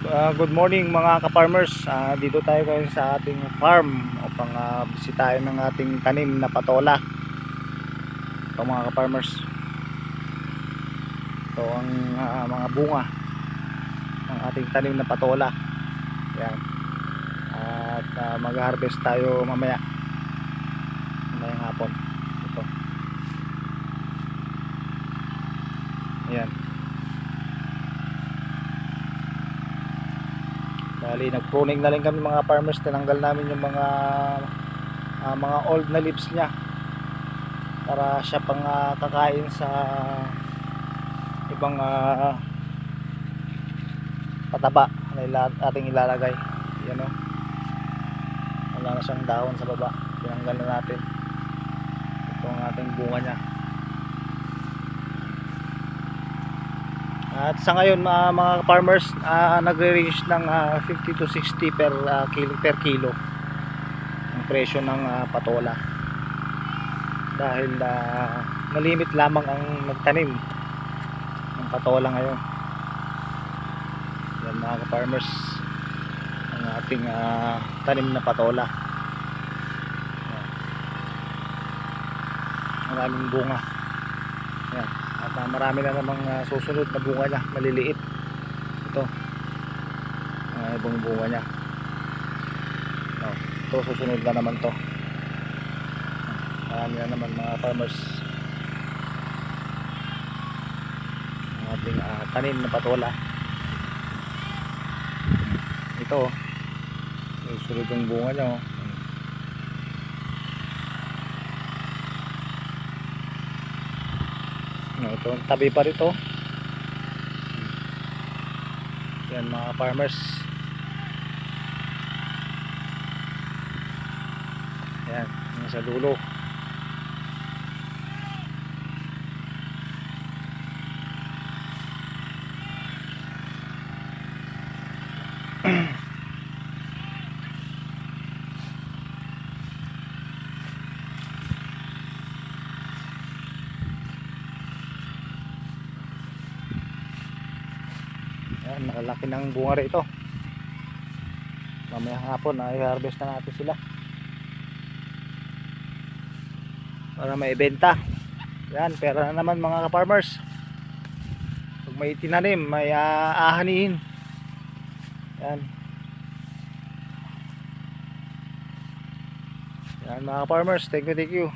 Good morning mga ka-farmers. Dito tayo ngayon sa ating farm upang bisitahin ng ating tanim na patola. Ito mga ka-farmers. Ito ang mga bunga ng ating tanim na patola. Yan. At mag-harvest tayo mamaya. Mamayang hapon. Ito. Yan. Bali, nag-pruning na rin kami mga farmers. Tinanggal namin yung mga old na leaves niya para siya pang kakain sa ibang pataba na ating ilalagay. Yan o, wala na siyang dahon sa baba, tinanggal na natin. Ito ang ating bunga niya. At sa ngayon mga farmers, nagre-range ng 50 to 60 per kilo ang presyo ng patola, dahil malimit lamang ang nagtanim ng patola ngayon. Yan mga farmers, ang ating tanim na patola. Maraming bunga. Yan. At marami na namang susunod na bunga niya, maliliit. Ito ibang bunga niya. Ito susunod na naman to. Marami na naman mga farmers ang ating tanim na patola. Ito susunod yung bunga niya. Ito tabi pa rito. Yan mga farmers. Yan, yung sa dulo. Yan, nakalaki ng bunga rito. Mamayang hapon i-harvest na natin sila para maibenta. Yan, pera na naman mga ka-farmers. Pag may tinanim, may ahanihin. Yan. Yan mga ka-farmers, thank you.